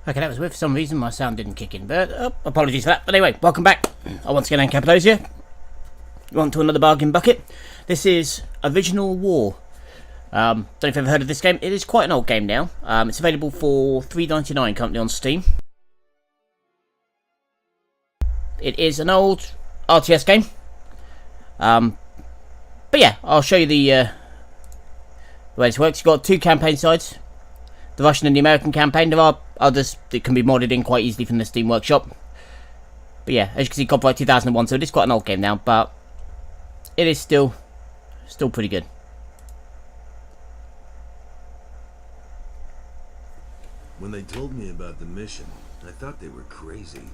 Okay, that was weird. For some reason, my sound didn't kick in, but apologies for that. But anyway, welcome back. I once again am Cappadocia. We're on to another bargain bucket. This is Original War. Don't know if you've ever heard of this game. It is quite an old game now. It's available for $3.99 currently on Steam. It is an old RTS game. But yeah, I'll show you the way this works. You've got two campaign sides. The Russian and the American campaign. There are others that can be modded in quite easily from the Steam Workshop. But yeah, as you can see, copyright 2001, so it is quite an old game now, but it is still pretty good. When they told me about the mission, I thought they were crazy.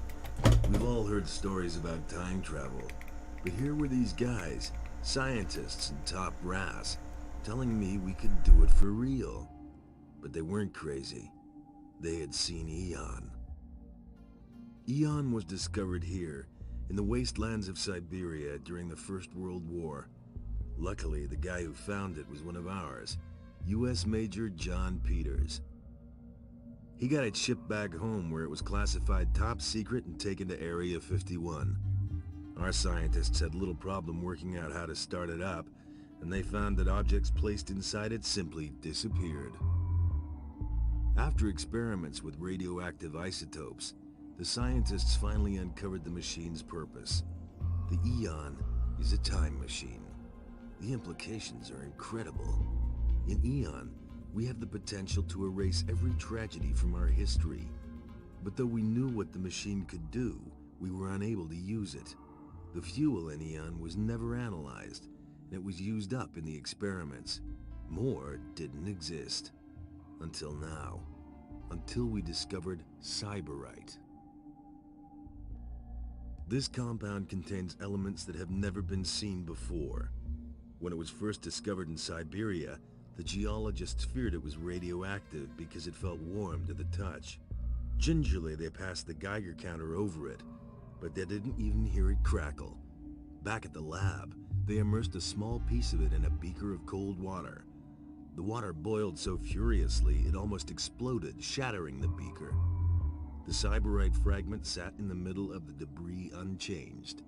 We've all heard stories about time travel, but here were these guys, scientists and top brass, telling me we could do it for real. But they weren't crazy. They had seen Eon. Eon was discovered here, in the wastelands of Siberia during the First World War. Luckily, the guy who found it was one of ours, U.S. Major John Peters. He got it shipped back home where it was classified top secret and taken to Area 51. Our scientists had little problem working out how to start it up, and they found that objects placed inside it simply disappeared. After experiments with radioactive isotopes, the scientists finally uncovered the machine's purpose. The Eon is a time machine. The implications are incredible. In Eon, we have the potential to erase every tragedy from our history. But though we knew what the machine could do, we were unable to use it. The fuel in Eon was never analyzed, and it was used up in the experiments. More didn't exist. Until now. Until we discovered Cyberite. This compound contains elements that have never been seen before. When it was first discovered in Siberia, the geologists feared it was radioactive because it felt warm to the touch. Gingerly, they passed the Geiger counter over it, but they didn't even hear it crackle. Back at the lab, they immersed a small piece of it in a beaker of cold water. The water boiled so furiously it almost exploded, shattering the beaker. The Cyberite fragment sat in the middle of the debris unchanged,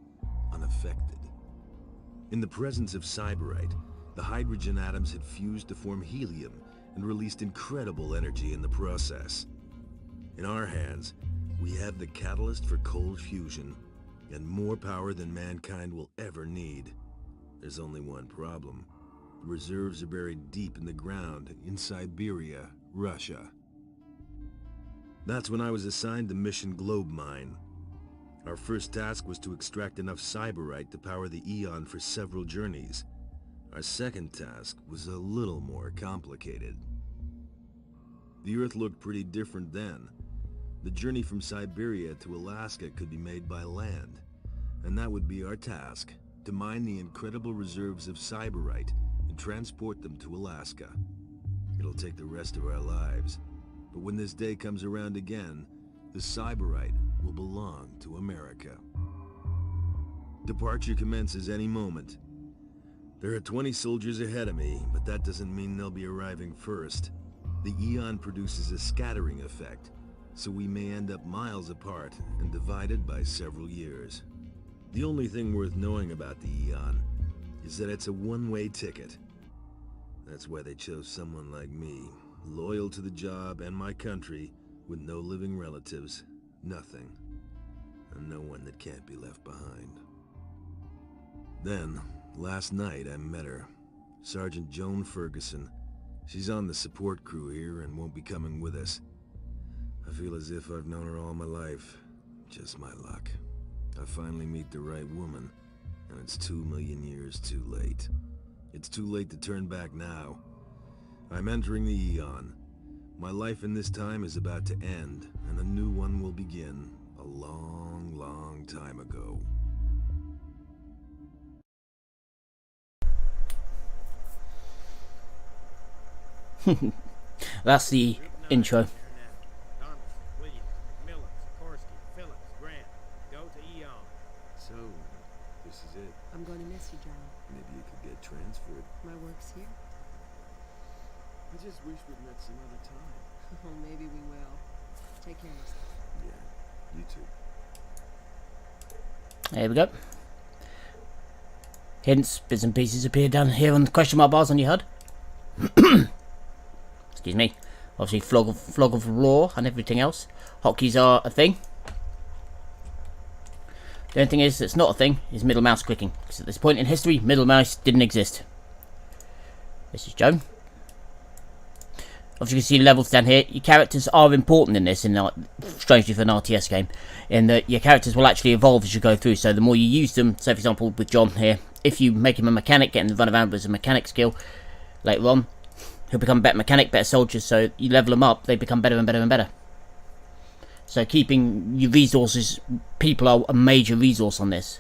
unaffected. In the presence of Cyberite, the hydrogen atoms had fused to form helium and released incredible energy in the process. In our hands, we have the catalyst for cold fusion, and more power than mankind will ever need. There's only one problem. The reserves are buried deep in the ground in Siberia, Russia. That's when I was assigned the mission Globe Mine. Our first task was to extract enough Cyberite to power the Eon for several journeys. Our second task was a little more complicated. The Earth looked pretty different then. The journey from Siberia to Alaska could be made by land, and that would be our task, to mine the incredible reserves of Cyberite and transport them to Alaska. It'll take the rest of our lives, but when this day comes around again, the Cyberite will belong to America. Departure commences any moment. There are 20 soldiers ahead of me, but that doesn't mean they'll be arriving first. The Eon produces a scattering effect, so we may end up miles apart and divided by several years. The only thing worth knowing about the Eon is that it's a one-way ticket. That's why they chose someone like me, loyal to the job and my country, with no living relatives, nothing, and no one that can't be left behind. Then, last night I met her, Sergeant Joan Ferguson. She's on the support crew here and won't be coming with us. I feel as if I've known her all my life. Just my luck. I finally meet the right woman, and it's 2 million years too late. It's too late to turn back now. I'm entering the Eon. My life in this time is about to end, and a new one will begin a long, long time ago. That's the intro. So, this is it. I'm going to miss you, John. Maybe you could get transferred. My work's here. I just wish we'd met some other time. Oh, maybe we will. Take care of yourself. Yeah, you too. There we go. Hints, bits and pieces appear down here on the question mark bars on your HUD. Excuse me. Obviously, flog of law and everything else. Hotkeys are a thing. The only thing is, that's not a thing, is middle mouse clicking. Because at this point in history, middle mouse didn't exist. This is Joan. Obviously, you can see levels down here. Your characters are important in this, strangely for an RTS game, in that your characters will actually evolve as you go through. So the more you use them, so for example with John here, if you make him a mechanic, get him to run around with a mechanic skill, later on, he'll become a better mechanic, better soldier. So you level them up, they become better and better and better. So keeping your resources, people are a major resource on this.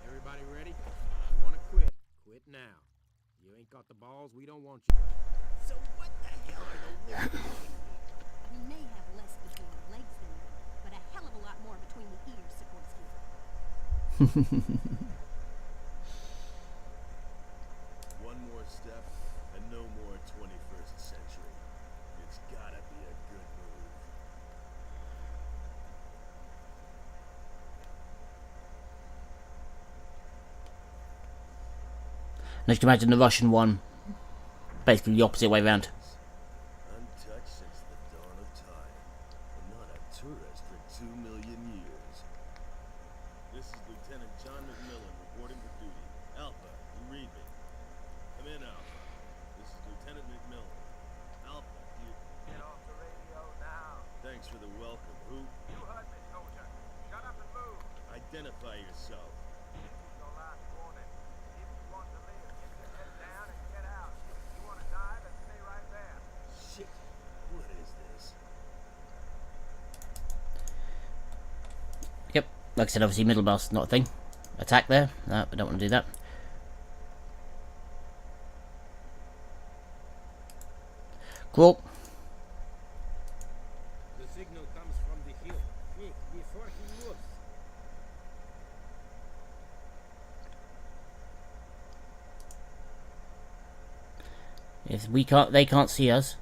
Everybody ready? You want to quit? Quit now. You ain't got the balls, we don't want you to. So what the hell are the women? We may have less between the legs than you, but a hell of a lot more between the ears, Sikorsky. One more step, and no more 21st century. It's gotta be a good move. And as you can imagine, the Russian one, basically the opposite way around. Untouched since the dawn of time, and not a tourist for 2 million years. This is Lieutenant John McMillan reporting for duty. Alpha, you read me? Come in, Alpha. This is Lieutenant McMillan. Alpha, you... Get off the radio now. Thanks for the welcome. Who? You heard me, soldier. Shut up and move. Identify yourself. This is your last warning. If you want to live, get your head down and get out. You want to die, then stay right there. Shit. What is this? Yep, like I said, obviously middle mouse not a thing. Attack there, no, we don't want to do that. Cool. The signal comes from the hill. Quick, before he moves. If we can't, they can't see us.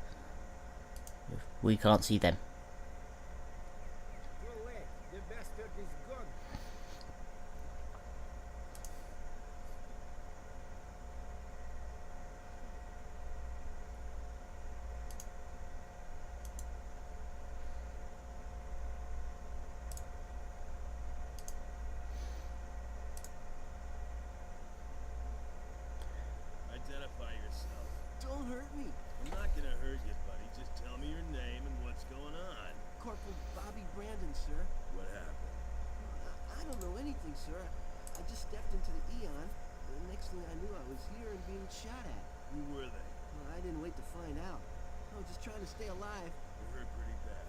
If we can't see them. Go away. The bastard is gone. Identify yourself. Don't hurt me. I'm not gonna hurt you, buddy. Just tell me your name and what's going on. Corporal Bobby Brandon, sir. What happened? I don't know anything, sir. I just stepped into the Eon. The next thing I knew, I was here and being shot at. Who were they? Well, I didn't wait to find out. I was just trying to stay alive. You hurt pretty bad.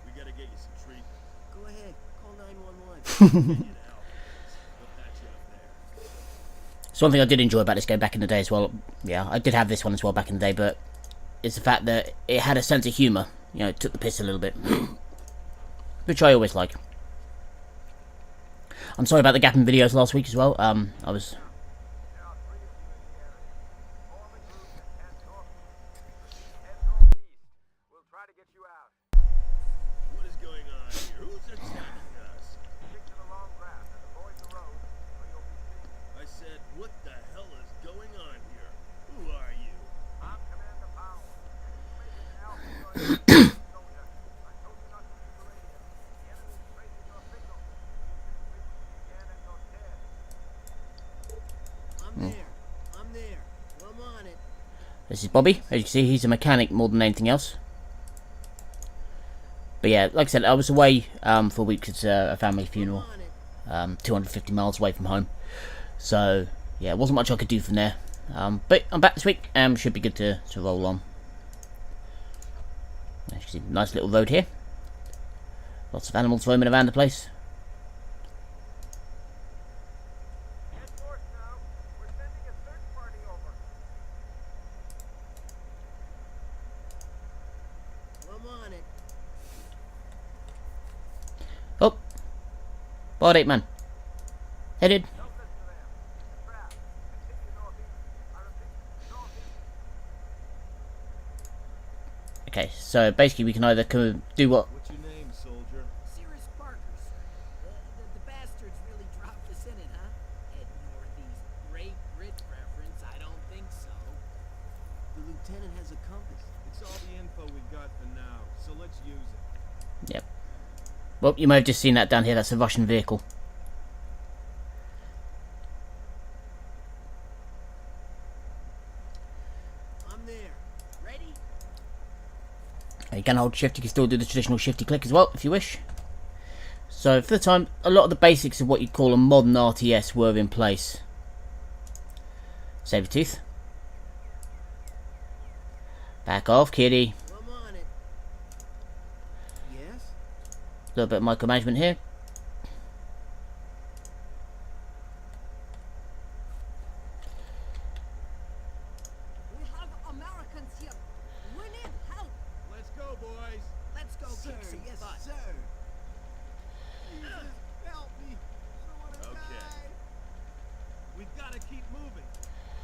We gotta get you some treatment. Go ahead. Call 911. Get you to Alpha. We'll patch you up there. So one thing I did enjoy about this game back in the day as well, yeah, I did have this one as well back in the day, but it's the fact that it had a sense of humour. You know, it took the piss a little bit. Which I always like. I'm sorry about the gap in videos last week as well. I was... There are 3 of you in the area. Form a group and head northeast. Head northeast. We'll try to get you out. What is going on here? Who's attacking us? Stick to the long grass and avoid the road, or you'll be seen. I said, what the hell is going on here? Who are you? I'm Commander Powell. You made it to Alpha Joint. Soldier, I told you not to use the radio. The enemy's tracing your signal. Use it quickly again and you're dead. I'm there. I'm there. I'm on it. This is Bobby. As you can see, he's a mechanic more than anything else. But yeah, like I said, I was away for a week. It's a family funeral. On it. 250 miles away from home. So, yeah, wasn't much I could do from there. But I'm back this week and should be good to roll on. As you can see, nice little road here. Lots of animals roaming around the place. Head north now. We're sending a search party over. I'm on it. Oh! Bald ape man. Headed. Don't listen to them. It's a trap. Continue northeast. I repeat, northeast. Okay, so basically we can either do what... What's your name, soldier? Cirrus Barker, sir. The bastards really dropped us in it, huh? Head northeast. Great grid preference? I don't think so. The lieutenant has a compass. It's all the info we've got for now, so let's use it. Yep. Well, you may have just seen that down here. That's a Russian vehicle. I'm there. Ready? You can hold shift. You can still do the traditional shifty click as well if you wish. So for the time, a lot of the basics of what you'd call a modern RTS were in place. Saber tooth. Back off, kitty. I'm on it. Yes? A little bit of micromanagement here. We have Americans here. We need help. Let's go, boys. Let's go Sir, kick some yes, butt. sir. Jesus, help me. I don't want to Okay. die. We've got to keep moving.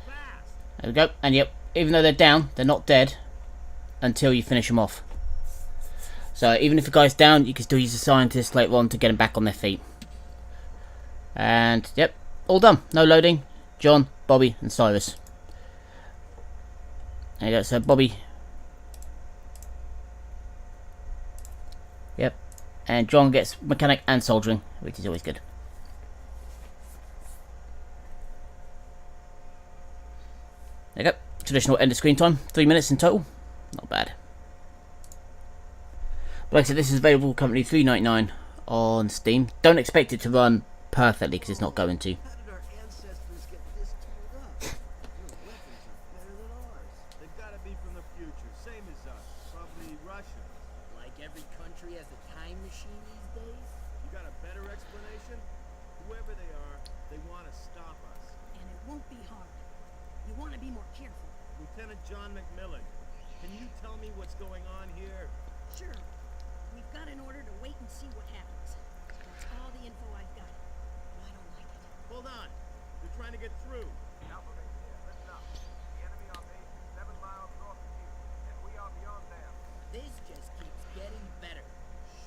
Fast. There we go. And yep, even though they're down, they're not dead until you finish them off. So even if a guy's down, you can still use a scientist later on to get them back on their feet. And yep, all done. No loading. John, Bobby, and Cyrus. There you go. So Bobby. Yep. And John gets mechanic and soldering, which is always good. There you go. Traditional end of screen time. 3 minutes in total. Not bad. But like I said, this is available currently $3.99 on Steam. Don't expect it to run perfectly because it's not going to. How did our ancestors get this tooled up? Their weapons are better than ours. They've got to be from the future, same as us. Probably Russians. Like every country has a time machine these days? You got a better explanation? Whoever they are, they want to stop us. And it won't be hard. You want to be more careful. Lieutenant John McMillan, can you tell me what's going on here? Sure. We've got an order to wait and see what happens. That's all the info I've got. I don't like it. Hold on. They're trying to get through. Alpha base here. Listen up. The enemy are based 7 miles north of you, and we are beyond them. This just keeps getting better.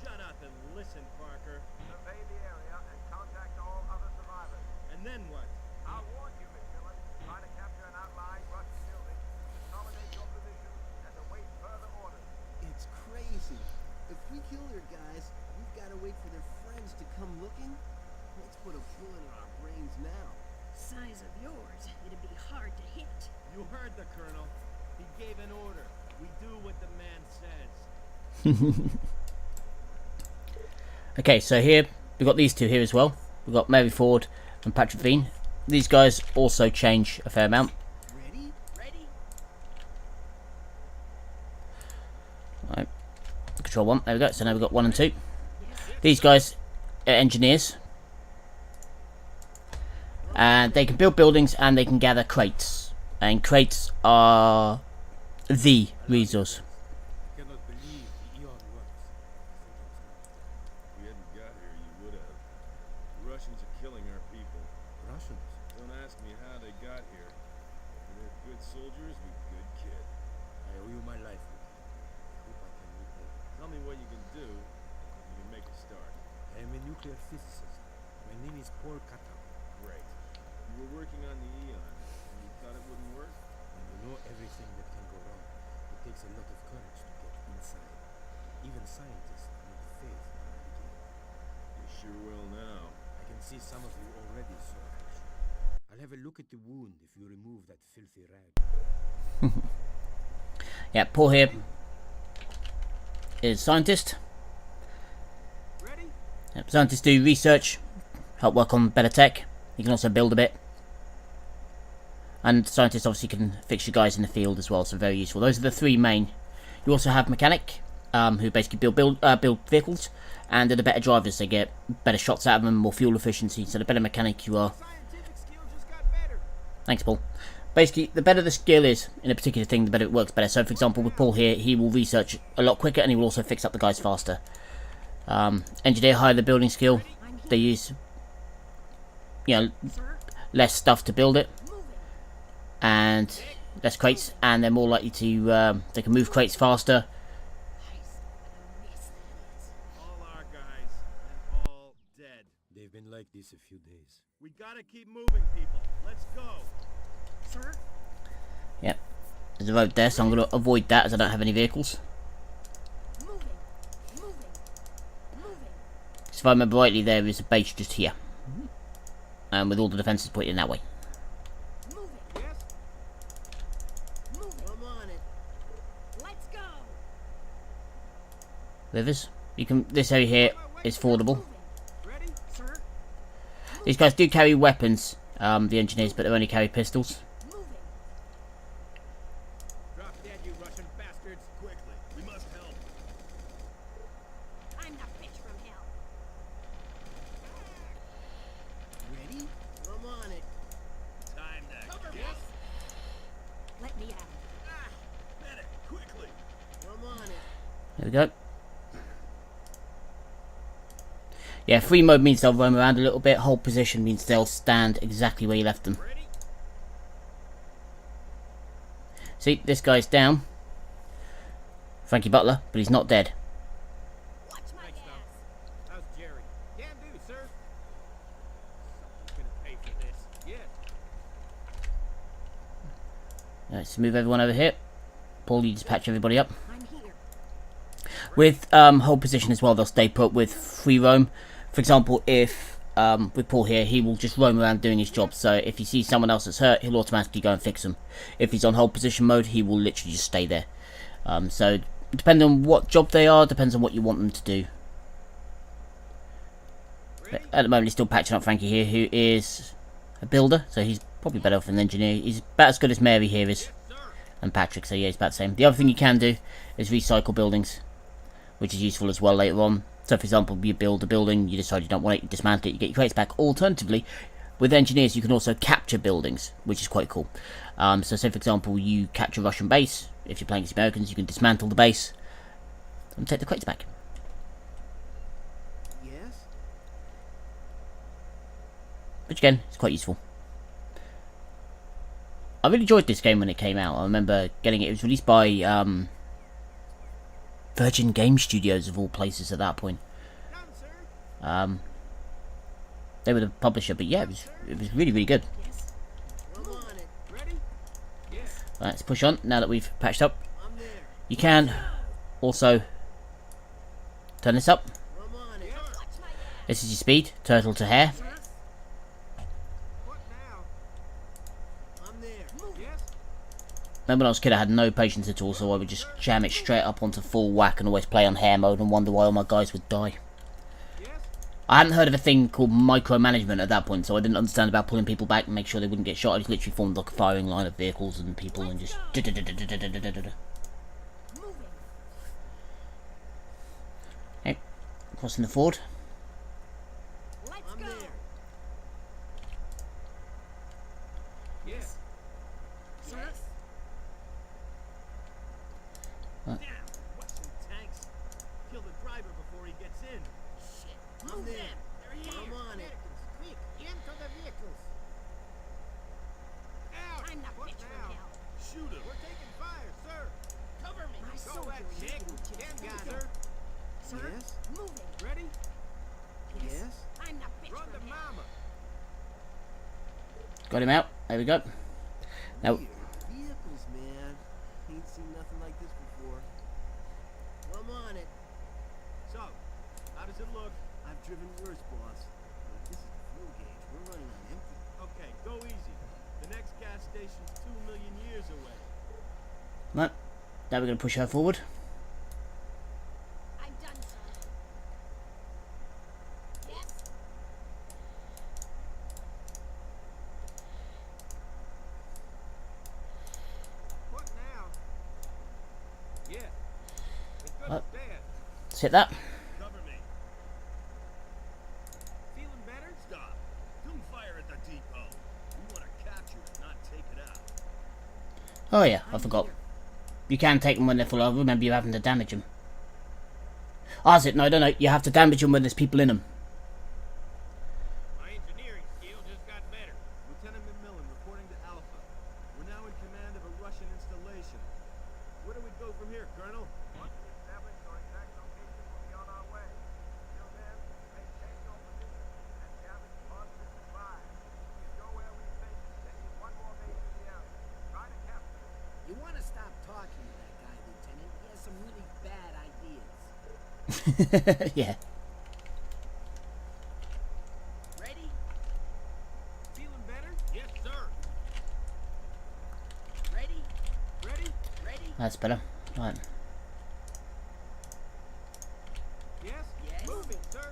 Shut up and listen, Parker. Survey the area and contact all other survivors. And then what? I warned you, McMillan. Try to capture an outlying Russian building, consolidate your position, and await further orders. It's crazy. If we kill their guys, we've got to wait for their friends to come looking. Let's put a bullet in our brains now. Size of yours, it'd be hard to hit. You heard the colonel. He gave an order. We do what the man says. Okay, so here we've got these two here as well. We've got Mary Ford and Patrick Veen. These guys also change a fair amount. Ready? Ready? Right. Control 1, there we go. So now we've got 1 and 2. These guys are engineers. And they can build buildings and they can gather crates. And crates are the resource. Cannot believe the Eon works. If we hadn't got here, you would have. The Russians are killing our people. Russians? Don't ask me how they got here. They're good soldiers with good kid. I owe you my life. I hope I can repay. Tell me what you can do, and you can make a start. I am a nuclear physicist. My name is Paul Katam. Great. You were working on the Eon, and you thought it wouldn't work? When you know everything that can go wrong, it takes a lot of courage to get inside. Even scientists need faith now and again. You sure will now. I can see some of you already, sir. I'll have a look at the wound if you remove that filthy rag. Yeah, Paul here is scientist. Ready? Yep, scientists do research, help work on better tech. You can also build a bit. And scientists obviously can fix your guys in the field as well, so very useful. Those are the three main. You also have mechanic, who basically build vehicles, and they're the better drivers. They get better shots out of them, more fuel efficiency. So the better mechanic you are. Scientific skill just got better. Thanks, Paul. Basically, the better the skill is in a particular thing, the better it works better. So, for example, with Paul here, he will research a lot quicker, and he will also fix up the guys faster. Engineer, higher the building skill. They use, Sir, less stuff to build it, move it. and less crates, and they're more likely to they can move crates faster, gotta keep moving, people. Let's go. Sir? Yep. There's a road there, so I'm going to avoid that as I don't have any vehicles. Moving. Moving. Moving. So if I remember rightly, there is a base just here. With all the defences put in that way. Moving. Yes? Moving. I'm on it. Let's go. Rivers. You can. This area here is fordable. Moving. Ready? Sir? These guys do carry weapons, the engineers, but they only carry pistols. Moving. Drop dead, you Russian bastards. Quickly. We must help. I'm the bitch from hell. Ready? I'm on it. Time to Cover me. yes. Let me out. Ah, medic, quickly. I'm on it. There we go. Yeah, free mode means they'll roam around a little bit. Hold position means they'll stand exactly where you left them. Ready? See, this guy's down. Frankie Butler, but he's not dead. Watch my Thanks, Tom. ass. How's Jerry? Can do, sir. Someone's gonna pay for this. Yes. Let's move everyone over here. Paul, you dispatch everybody up. I'm here. With hold position as well, they'll stay put with free roam. For example, if with Paul here, he will just roam around doing his job. So if he sees someone else that's hurt, he'll automatically go and fix them. If he's on hold position mode, he will literally just stay there. So depending on what job they are, depends on what you want them to do. But at the moment, he's still patching up Frankie here, who is a builder, so he's probably better off than an engineer. He's about as good as Mary here is, and Patrick, so yeah, he's about the same. The other thing you can do is recycle buildings, which is useful as well later on. So for example, you build a building, you decide you don't want it, you dismantle it, you get your crates back. Alternatively, with engineers you can also capture buildings, which is quite cool. So say for example, you capture a Russian base. If you're playing against Americans, you can dismantle the base and take the crates back. Yes? Which again, is quite useful. I really enjoyed this game when it came out. I remember getting it. It was released by Virgin Game Studios of all places at that point. Done, sir. They were the publisher, but yeah, it was really, really good. Yes. I'm on it. Ready? Yes. Right, let's push on now that we've patched up. I'm there. You can also turn this up. I'm on it. Watch my ass. This is your speed, turtle to hare. Sir? What now? I'm there. Yes. Remember when I was a kid, I had no patience at all, so I would just jam it straight up onto full whack and always play on hare mode and wonder why all my guys would die. Yes. I hadn't heard of a thing called micromanagement at that point, so I didn't understand about pulling people back and make sure they wouldn't get shot. I just literally formed like a firing line of vehicles and people and just... Moving. Okay, crossing the ford. Let's I'm go. there. Yes. Sir? Damn. Russian tanks. Kill the driver before he gets in. Shit. I'm Move there. them. They're here. I'm on it. Quick, into the vehicles. Out. I'm the What bitch from now? hell. Shoot him. We're taking fire, sir. Cover me. My Go soldier ahead, is Nick. looking at you. Can Moving. sir. Sir? Yes? Moving. Ready? Yes? I'm the bitch Run to from hell. mama. Got him out. There we go. Now, Weird. Vehicles, man. Ain't seen nothing like this before. I'm on it. So, how does it look? I've driven worse, boss. But this is the fuel gauge. We're running on empty. Okay, go easy. The next gas station's 2 million years away. right. Now we're going to push her forward. I'm done, sir. Yes. What now? Yeah. It's good What? to stand. Let's hit that. Cover me. Feeling better? Stop. Don't fire at the depot. We want to capture it, not take it out. Oh yeah, I I'm forgot. here. You can take them when they're full. I remember you having to damage them. Oh, is it? No, no. You have to damage them when there's people in them. My engineering skill just got better. Lieutenant McMillan reporting to Alpha. We're now in command of a Russian installation. Where do we go from here, Colonel? Once we establish our exact location, we'll be on our way. Till then, maintain your position and damage positive fire. some really bad ideas. Yeah. Ready? Feeling better? Yes, sir. Ready? Ready? Ready? That's better. Right. Yes? Yes. Moving, sir.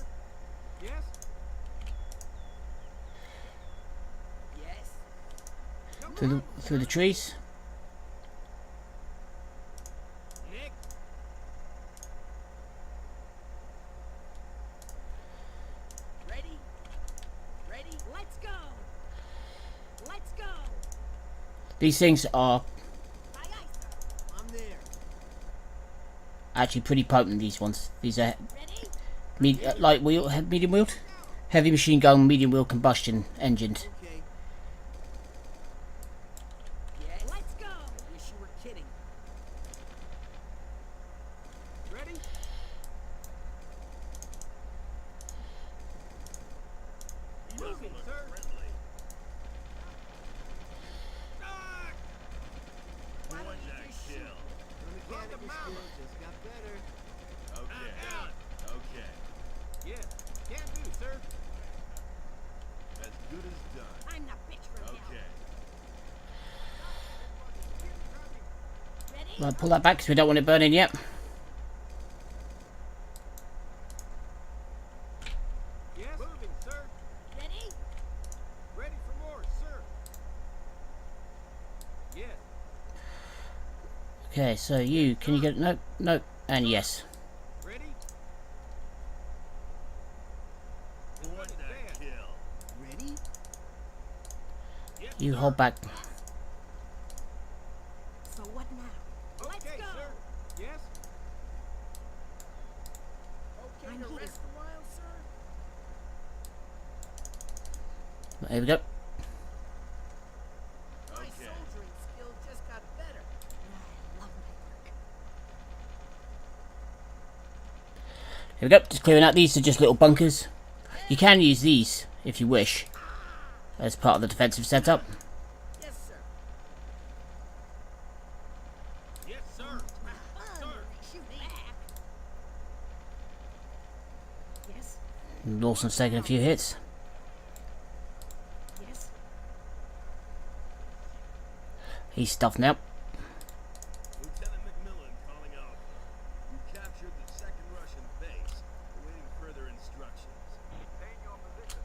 Yes? Yes. No Through the problem, through the sir. trees. Nick? Ready? Ready? Let's go. Let's go. These things are Aye, aye, sir. I'm there. actually pretty potent. These ones. These are Ready? light wheel, medium wheeled, heavy machine gun, medium wheel combustion engines. Okay. Yes. Let's go. I wish you were kidding. Ready? Moving, sir. Ah! Why don't you just shoot? The mechanical skills just got better. Okay. Out. Okay. Yes. Can do, sir. As good as done. I'm the bitch from hell. Okay. Ready? Right, pull that back because we don't want it burning yet. Yes. Moving, sir. Ready? Ready for more, sir. Yes. Okay, so you can you get no, no, and yes. Ready? What the kill? Ready? Yes, You sir. hold back. So what now? Let's Okay, go. sir. Yes. Okay I'm to here. rest a while, sir? Here we go. My soldiering skills just got better. I love my work. Here we go. Just clearing out. These are just little bunkers. You can use these if you wish as part of the defensive setup. Yes, sir. Yes, sir. Fun Sir. when they shoot back. Yes. Lawson's taking a few hits. Yes. He's stuffed now. Lieutenant McMillan calling Alpha. You captured the second Russian base, awaiting further instructions. Maintain your position.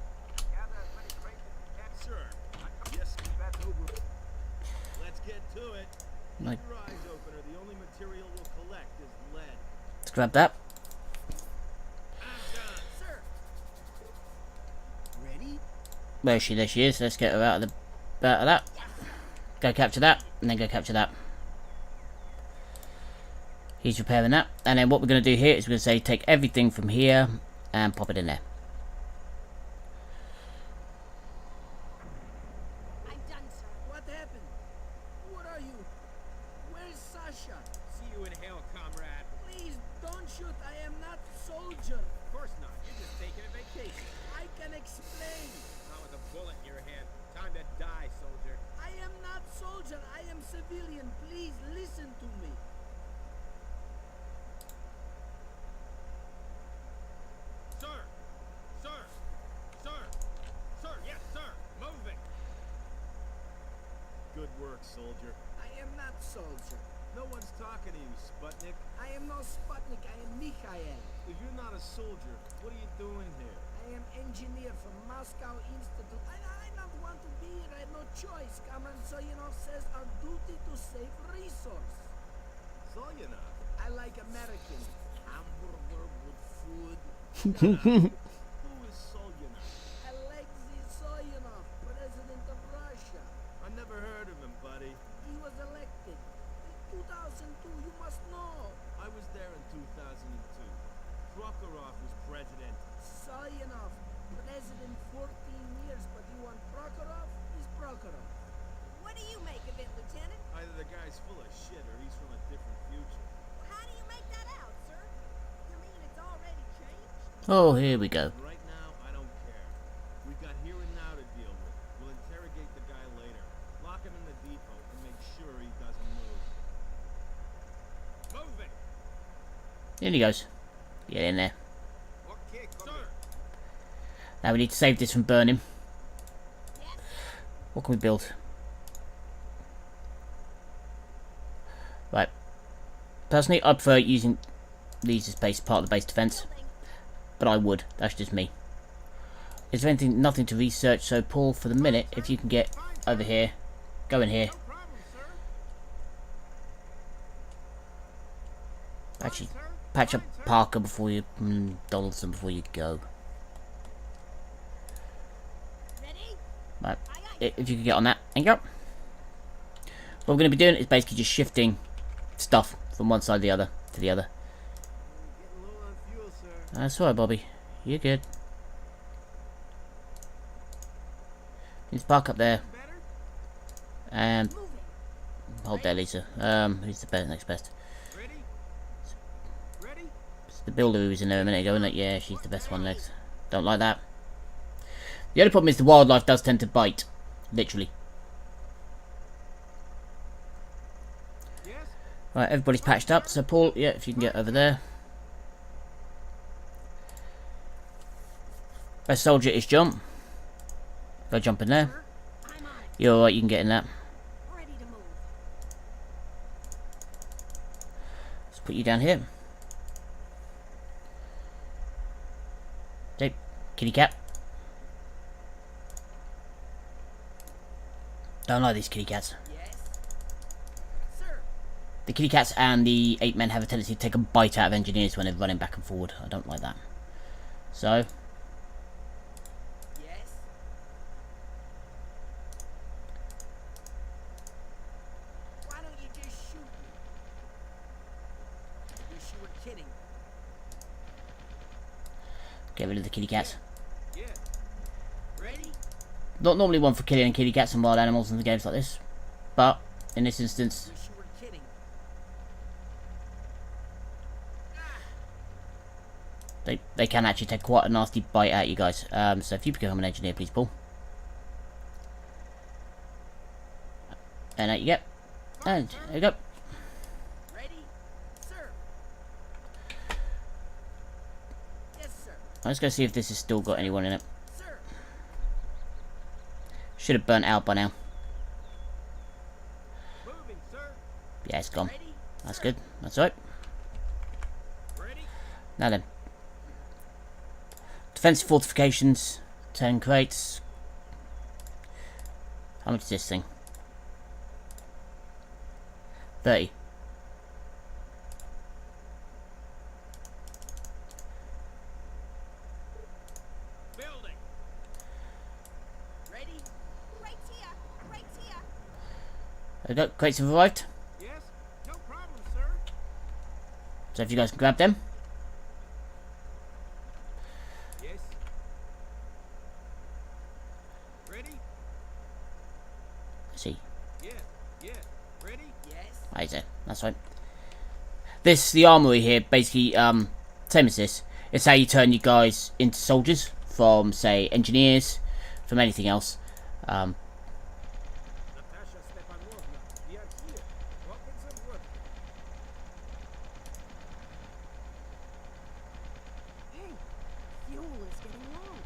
Gather as many crates as you can. Sir. Yes, that's over. Let's get to it. Like, Keep your eyes open, or the only material we'll collect is lead. let's grab that. Sir. Ready? Where is she? There she is. Let's get her out of that. Go capture that, and then go capture that. He's repairing that, and then what we're going to do here is we're going to say take everything from here and pop it in there. I'm done, sir. What happened? What are you? Where's Sasha? See you in hell, comrade. Please don't shoot. I am not soldier. Of course not. You're just taking a vacation. I can explain. Not with a bullet in your head. Time to die, soldier. I am not soldier. I am civilian. Please listen to me. Sir! Sir! Sir! Sir! Yes, sir! Moving! Good work, soldier. I am not soldier. No one's talking to you, Sputnik. I am no Sputnik. I am Mikhail. If you're not a soldier, what are you doing here? I am engineer from Moscow Institute. I not want to be here. I have no choice. Comrade Soyunov says our duty to save resource. Soyunov. I like American. Hamburger with food. Who is Soyunov? Alexei Soyunov, president of Russia. I never heard of him, buddy. He was elected. In 2002, you must know. I was there in 2002. Prokhorov was president. Soyunov, president 14 years, but you want Prokhorov? He's Prokhorov. What do you make of it, Lieutenant? Either the guy's full of shit or he's from a different future. How do you make that out, sir? You mean it's already changed? Oh, here we go. Right now, I don't care. We've got here and now to deal with. We'll interrogate the guy later. Lock him in the depot and make sure he doesn't move. Moving! In he goes. Get in there. Okay, sir. Now we need to save this from burning. What can we build? Right. Personally, I prefer using these as base part of the base defense, but I would. That's just me. Is there anything, nothing to research? So Paul, for the minute, if you can get over here, go in here. No problem, sir. Actually, Sir. patch up Fine, sir. Parker before you, Donaldson before you go. Ready? Right. Aye, aye. If you could get on that, and go. What we're going to be doing is basically just shifting stuff from one side to the other. Getting low on fuel, sir. That's alright, Bobby. You're good. Let's park up there Better? and Moving. hold there, Lisa. Who's the best, next best? Ready? Ready? It's the builder who was in there a minute ago, isn't it? Yeah, she's the best one next. Don't like that. The only problem is the wildlife does tend to bite, literally. Yes? Right, everybody's patched up. So Paul, yeah, if you can get over there. Best soldier is jump. Go jump in there. Sir, I'm on it. You're alright, you can get in that. Ready to move. Let's put you down here. Okay, kitty cat. Don't like these kitty cats. Yes? Sir. The kitty cats and the 8 men have a tendency to take a bite out of engineers when they're running back and forward. I don't like that. So, Yes? Why don't you just shoot me? Wish you were kidding. get rid of the kitty cats. Yeah. Ready? Not normally one for killing kitty cats and wild animals in the games like this, but in this instance, Wish you were kidding. they can actually take quite a nasty bite out you guys. So if you become an engineer, please, Paul. And out you get. And there you go. Ready? Sir. Yes, sir. Let's go see if this has still got anyone in it. Sir. Should have burnt out by now. Moving, sir. Yeah, it's gone. Ready? That's Sir. good. That's right. Ready? Now then. Defensive fortifications. 10 crates. How much is this thing? 30. Building. Ready? Right here. Right here. There we go. Crates have arrived. Yes? No problem, sir. So if you guys can grab them. Yes. Ready? Let's see. Yeah. Yeah. Ready? Yes? Right there. That's right. This, the armory here, basically, same as this. It's how you turn you guys into soldiers from, say, engineers, from anything else. Natasha Stepanovna, we are here. What is the word? Hey, fuel is getting low.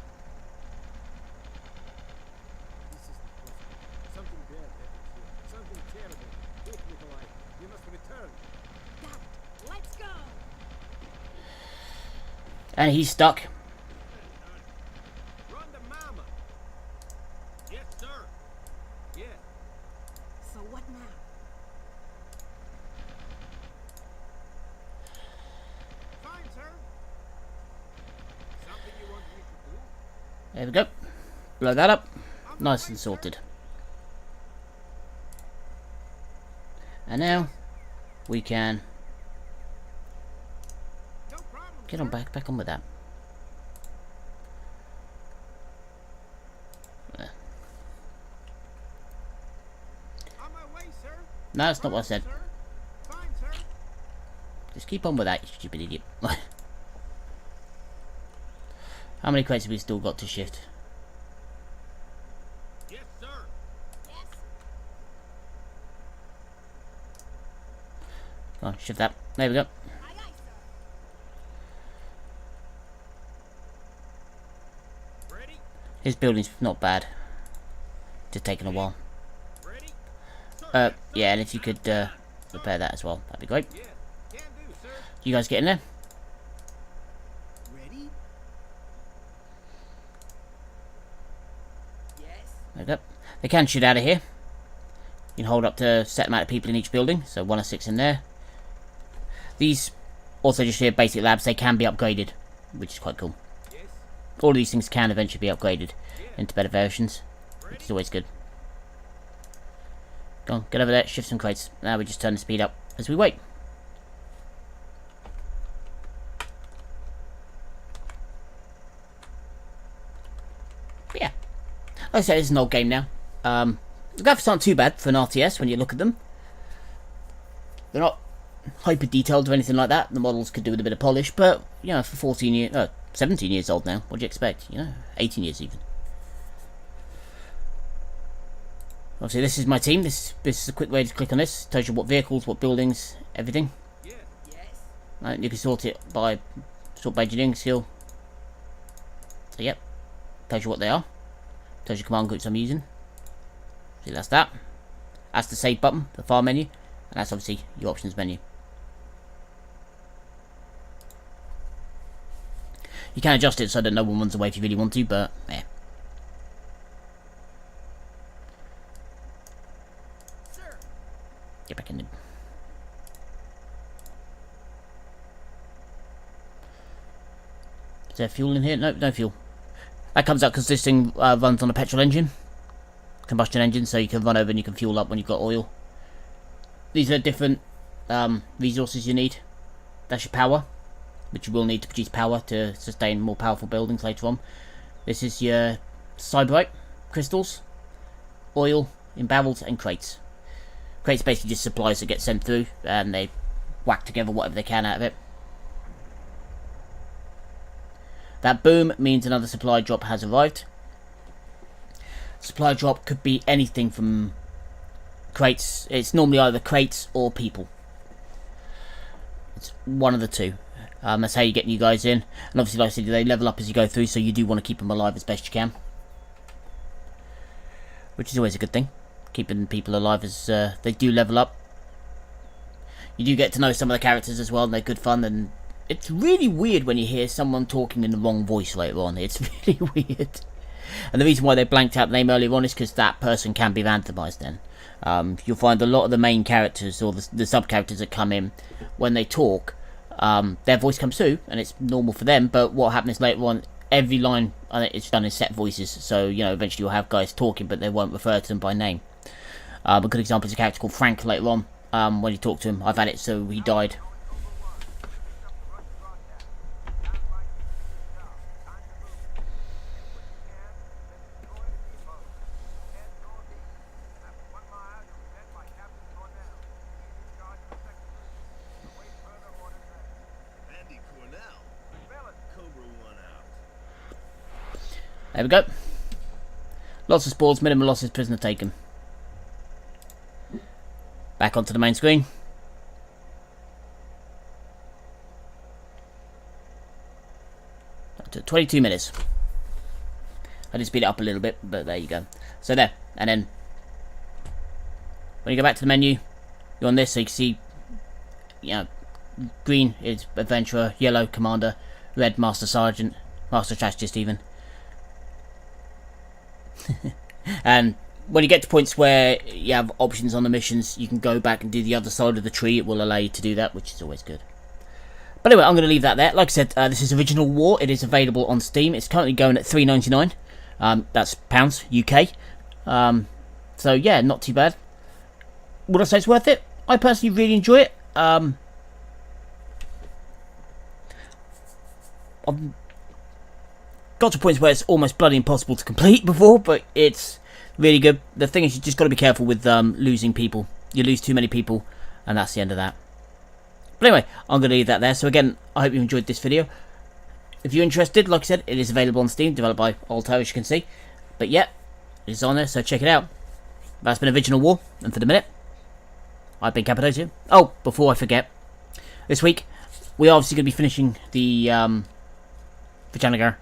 This is not possible. Something bad happened here. Something terrible. Quick, Nikolai. We must return. Got it. Let's go. And he's stuck. Run to mama. Yes, sir. Yeah. So what now? Fine, sir. Something you want me to do? There we go. Blow that up. Nice and sorted. And now we can No problem. get on sir. back on with that. There. On my way, sir. No, that's not what I said. Sir. Fine, sir. Just keep on with that, you stupid idiot. How many crates have we still got to shift? Yes, sir. Yes. Come on, shift that. There we go. Aye, aye, sir. His building's not bad. Just taking a while. Ready? Yeah, and if you could repair that as well, that'd be great. Yeah, can do, sir. You guys get in there? Ready? Yes. There we go. They can shoot out of here. You can hold up to a set amount of people in each building, so 1 or 6 in there. These also just here basic labs, they can be upgraded, which is quite cool. Yes. All of these things can eventually be upgraded into better versions, which is always good. Go on, get over there, shift some crates. Now we just turn the speed up as we wait. But yeah, like I said, it's an old game now. The graphics aren't too bad for an RTS when you look at them. They're not hyper detailed or anything like that. The models could do with a bit of polish, but you know, for 17 years old now, what do you expect? You know, 18 years even. Obviously, this is my team. This is a quick way to click on this. Tells you what vehicles, what buildings, everything. Yeah. Yes. Right, you can sort by engineering skill. So yep, tells you what they are. Tells you command groups I'm using. See, that's that. That's the save button, the file menu, and that's obviously your options menu. You can adjust it so that no one runs away if you really want to, but yeah. Sir. Get back in there. Is there fuel in here? No, no fuel. That comes out because this thing runs on a petrol engine. Combustion engine, so you can run over and you can fuel up when you've got oil. These are different resources you need. That's your power, which you will need to produce power to sustain more powerful buildings later on. This is your cyberite crystals, oil in barrels, and crates. Crates basically just supplies that get sent through, and they whack together whatever they can out of it. That boom means another supply drop has arrived. Supply drop could be anything from crates. It's normally either crates or people. It's one of the two. That's how you get new guys in. And obviously, like I said, they level up as you go through, so you do want to keep them alive as best you can. Which is always a good thing. Keeping people alive as they do level up. You do get to know some of the characters as well, and they're good fun. And it's really weird when you hear someone talking in the wrong voice later on. It's really weird. And the reason why they blanked out the name earlier on is because that person can be randomized then. You'll find a lot of the main characters or the sub-characters that come in, when they talk, their voice comes through, and it's normal for them, but what happens later on, every line is done in set voices, so, you know, eventually you'll have guys talking, but they won't refer to them by name. A good example is a character called Frank later on. When you talk to him, I've had it so he died. There we go. Lots of spores, minimal losses, prisoner taken. Back onto the main screen. That took 22 minutes. I did speed it up a little bit, but there you go. So there, and then when you go back to the menu, you're on this, so you can see, you know, green is adventurer, yellow commander, red master sergeant, master strategist even. And when you get to points where you have options on the missions, you can go back and do the other side of the tree. It will allow you to do that, which is always good. But anyway, I'm going to leave that there. Like I said, this is Original War. It is available on Steam. It's currently going at £3.99. That's pounds, UK. So yeah, not too bad. Would I say it's worth it? I personally really enjoy it. I've got to points where it's almost bloody impossible to complete before, but it's really good. The thing is, you just got to be careful with losing people. You lose too many people, and that's the end of that. But anyway, I'm going to leave that there. So again, I hope you enjoyed this video. If you're interested, like I said, it is available on Steam, developed by Alto, as you can see. But yeah, it's on there, so check it out. That's been Original War, and for the minute, I've been Cappadocia. Oh, before I forget, this week, we're obviously going to be finishing the Vijayanagar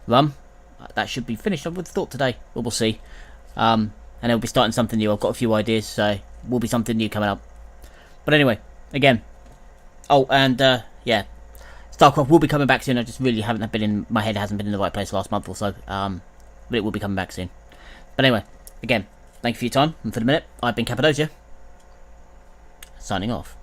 run. that should be finished. I would have thought today, but we'll see. And it'll be starting something new. I've got a few ideas, so will be something new coming up. But anyway, again. Oh, and yeah, StarCraft will be coming back soon. I just really haven't been in my head hasn't been in the right place the last month or so. But it will be coming back soon. But anyway, again, thank you for your time and for the minute. I've been Cappadocia, signing off.